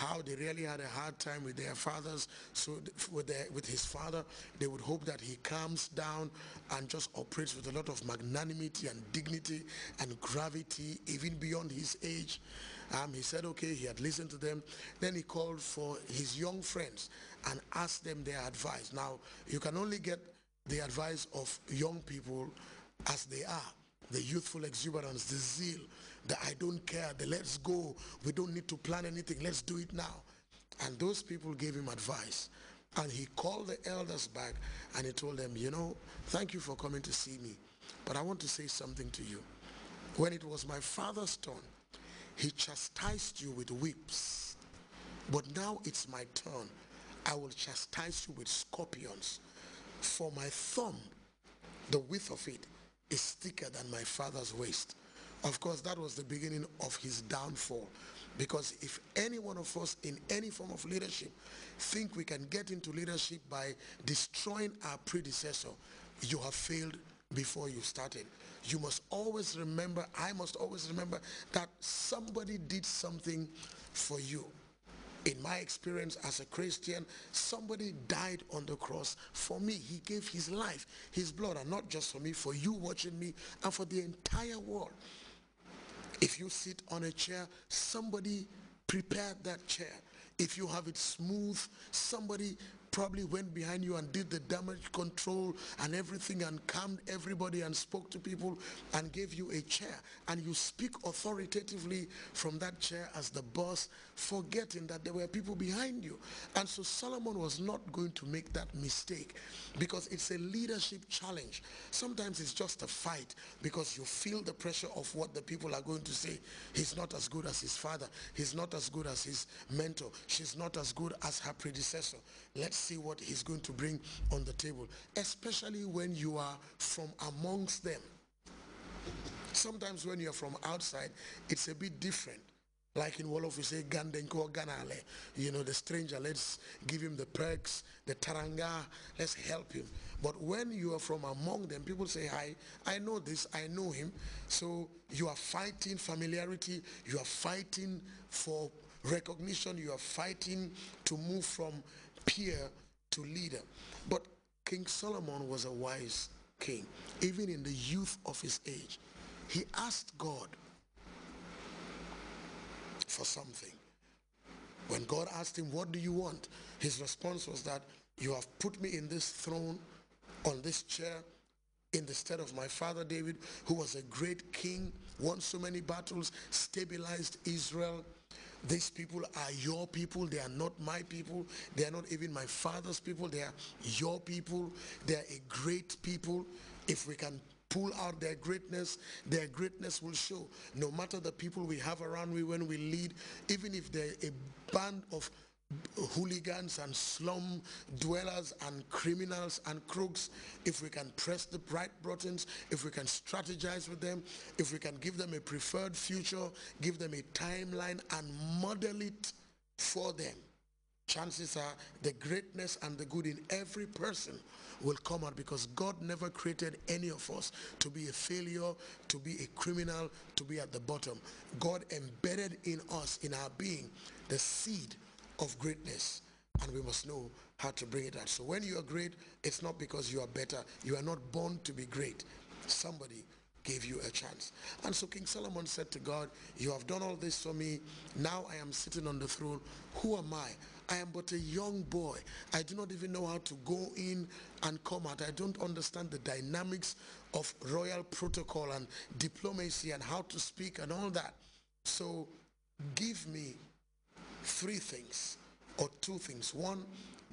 how they really had a hard time with their fathers. So with his father, they would hope that he calms down and just operates with a lot of magnanimity and dignity and gravity, even beyond his age. He said, okay, he had listened to them. Then he called for his young friends and asked them their advice. Now, you can only get the advice of young people as they are. The youthful exuberance, the zeal, the I don't care, the let's go, we don't need to plan anything, let's do it now. And those people gave him advice. And he called the elders back and he told them, you know, thank you for coming to see me, but I want to say something to you. When it was my father's turn, he chastised you with whips, but now it's my turn. I will chastise you with scorpions. For my thumb, the width of it is thicker than my father's waist. Of course, that was the beginning of his downfall. Because if any one of us in any form of leadership think we can get into leadership by destroying our predecessor, you have failed before you started. You must always remember, I must always remember that somebody did something for you. In my experience as a Christian, somebody died on the cross for me. He gave his life, his blood, and not just for me, for you watching me, and for the entire world. If you sit on a chair, somebody prepared that chair. If you have it smooth, somebody probably went behind you and did the damage control and everything and calmed everybody and spoke to people and gave you a chair, and you speak authoritatively from that chair as the boss, forgetting that there were people behind you. And so Solomon was not going to make that mistake, because it's a leadership challenge. Sometimes it's just a fight because you feel the pressure of what the people are going to say. He's not as good as his father, he's not as good as his mentor, she's not as good as her predecessor. Let's see what he's going to bring on the table, especially when you are from amongst them. Sometimes when you're from outside, it's a bit different. Like in Wolof, we say, Gandenko Ganale, you know, the stranger, let's give him the perks, the taranga, let's help him. But when you are from among them, people say, hi, I know this, I know him. So you are fighting familiarity, you are fighting for recognition, you are fighting to move from peer to leader. But King Solomon was a wise king. Even in the youth of his age, he asked God for something. When God asked him, what do you want? His response was that, you have put me in this throne, on this chair, in the stead of my father David, who was a great king, won so many battles, stabilized Israel. These people are your people, they are not my people, they are not even my father's people, they are your people, they are a great people. If we can pull out their greatness will show. No matter the people we have around when we lead, even if they're a band of hooligans and slum dwellers and criminals and crooks, if we can press the right buttons, if we can strategize with them, if we can give them a preferred future, give them a timeline and model it for them, chances are the greatness and the good in every person will come out, because God never created any of us to be a failure, to be a criminal, to be at the bottom. God embedded in us, in our being, the seed of greatness, and we must know how to bring it out. So when you are great, it's not because you are better. You are not born to be great. Somebody gave you a chance. And so King Solomon said to God, you have done all this for me. Now I am sitting on the throne. Who am I? I am but a young boy. I do not even know how to go in and come out. I don't understand the dynamics of royal protocol and diplomacy and how to speak and all that. So give me three things or two things. One,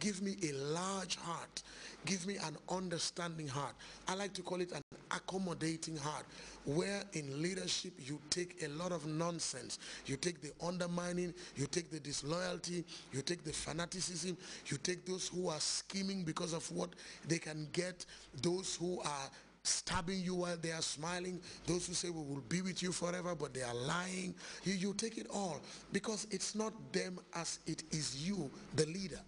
give me a large heart. Give me an understanding heart. I like to call it an accommodating heart, where in leadership you take a lot of nonsense. You take the undermining, you take the disloyalty, you take the fanaticism, you take those who are scheming because of what they can get, those who are stabbing you while they are smiling, those who say we will be with you forever but they are lying. You take it all, because it's not them as it is you, the leader.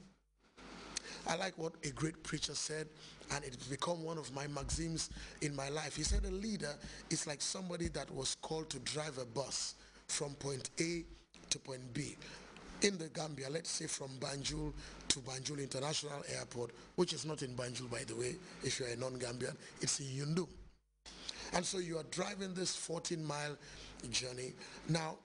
I like what a great preacher said, and it's become one of my maxims in my life. He said a leader is like somebody that was called to drive a bus from point A to point B. in the Gambia, let's say from Banjul to Banjul International Airport, which is not in Banjul, by the way, if you're a non-Gambian, it's in Yundum. And so you are driving this 14-mile journey. Now,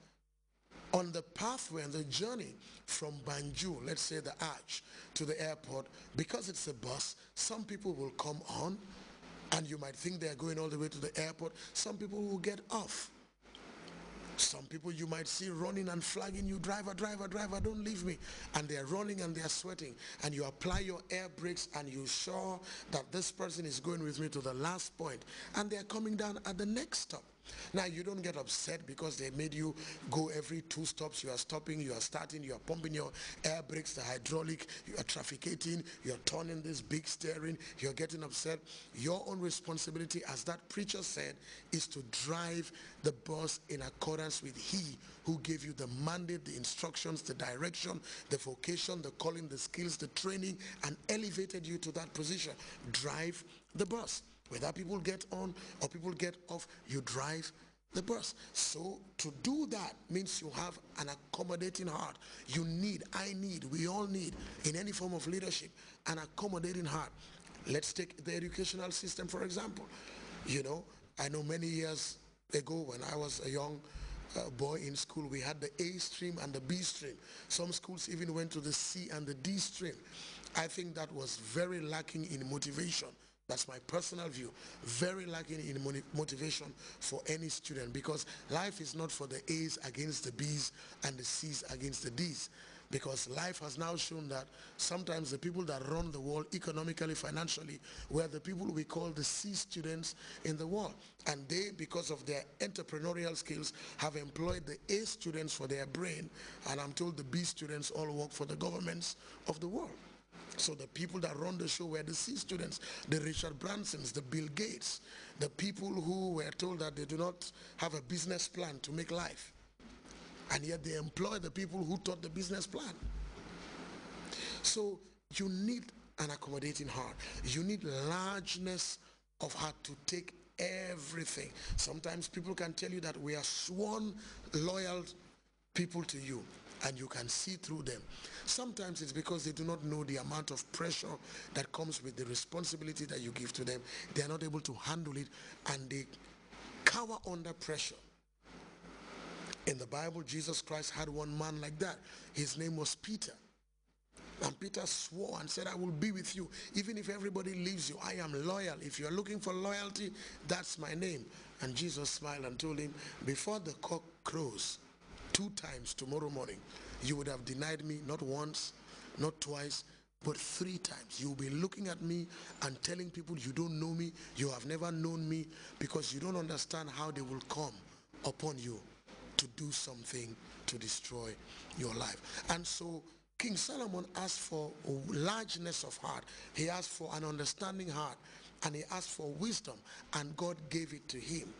on the pathway and the journey from Banjul, let's say the arch, to the airport, because it's a bus, some people will come on, and you might think they're going all the way to the airport. Some people will get off. Some people you might see running and flagging you, driver, driver, driver, don't leave me. And they're running and they're sweating. And you apply your air brakes and you're sure that this person is going with me to the last point. And they're coming down at the next stop. Now, you don't get upset because they made you go every 2 stops. You are stopping, you are starting, you are pumping your air brakes, the hydraulic, you are trafficating, you are turning this big steering, you're getting upset. Your own responsibility, as that preacher said, is to drive the bus in accordance with he who gave you the mandate, the instructions, the direction, the vocation, the calling, the skills, the training, and elevated you to that position. Drive the bus. Whether people get on or people get off, you drive the bus. So to do that means you have an accommodating heart. You need, I need, we all need, in any form of leadership, an accommodating heart. Let's take the educational system, for example. You know, I know many years ago when I was a young boy in school, we had the A stream and the B stream. Some schools even went to the C and the D stream. I think that was very lacking in motivation. That's my personal view. Very lacking in motivation for any student, because life is not for the A's against the B's and the C's against the D's. Because life has now shown that sometimes the people that run the world economically, financially, were the people we call the C students in the world. And they, because of their entrepreneurial skills, have employed the A students for their brain. And I'm told the B students all work for the governments of the world. So the people that run the show were the C students, the Richard Bransons, the Bill Gates, the people who were told that they do not have a business plan to make life. And yet they employ the people who taught the business plan. So you need an accommodating heart. You need largeness of heart to take everything. Sometimes people can tell you that we are sworn loyal people to you, and you can see through them. Sometimes it's because they do not know the amount of pressure that comes with the responsibility that you give to them. They are not able to handle it, and they cower under pressure. In the Bible, Jesus Christ had one man like that. His name was Peter. And Peter swore and said, I will be with you. Even if everybody leaves you, I am loyal. If you're looking for loyalty, that's my name. And Jesus smiled and told him, before the cock crows 2 times tomorrow morning, you would have denied me not once, not twice, but 3 times. You'll be looking at me and telling people you don't know me, you have never known me, because you don't understand how they will come upon you to do something to destroy your life. And so King Solomon asked for largeness of heart. He asked for an understanding heart, and he asked for wisdom, and God gave it to him.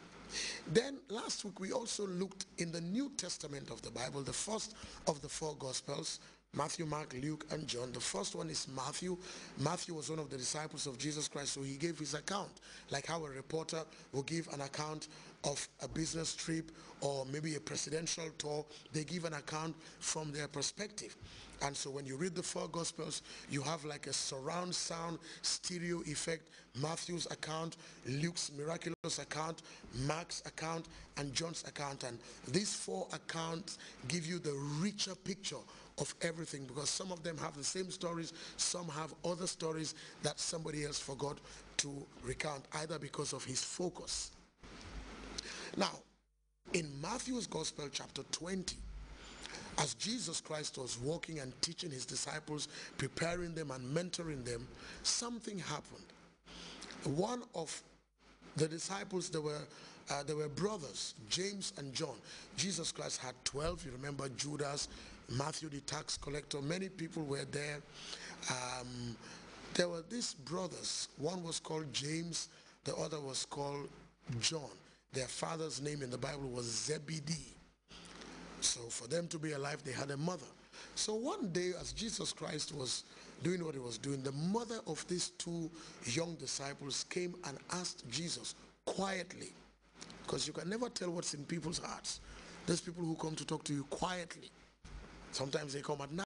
Then last week we also looked in the New Testament of the Bible, the first of the 4 Gospels, Matthew, Mark, Luke, and John. The first one is Matthew. Matthew was one of the disciples of Jesus Christ, so he gave his account, like how a reporter will give an account of a business trip or maybe a presidential tour. They give an account from their perspective. And so when you read the 4 Gospels, you have like a surround sound stereo effect. Matthew's account, Luke's miraculous account, Mark's account, and John's account. And these 4 accounts give you the richer picture of everything, because some of them have the same stories, some have other stories that somebody else forgot to recount, either because of his focus. Now, in Matthew's Gospel, chapter 20, as Jesus Christ was walking and teaching his disciples, preparing them and mentoring them, something happened. One of the disciples, they were brothers, James and John. Jesus Christ had 12. You remember Judas, Matthew the tax collector. Many people were there. There were these brothers. One was called James, the other was called John. Their father's name in the Bible was Zebedee. So for them to be alive, they had a mother. So one day, as Jesus Christ was doing what he was doing, the mother of these 2 young disciples came and asked Jesus quietly, because you can never tell what's in people's hearts. There's people who come to talk to you quietly. Sometimes they come at night.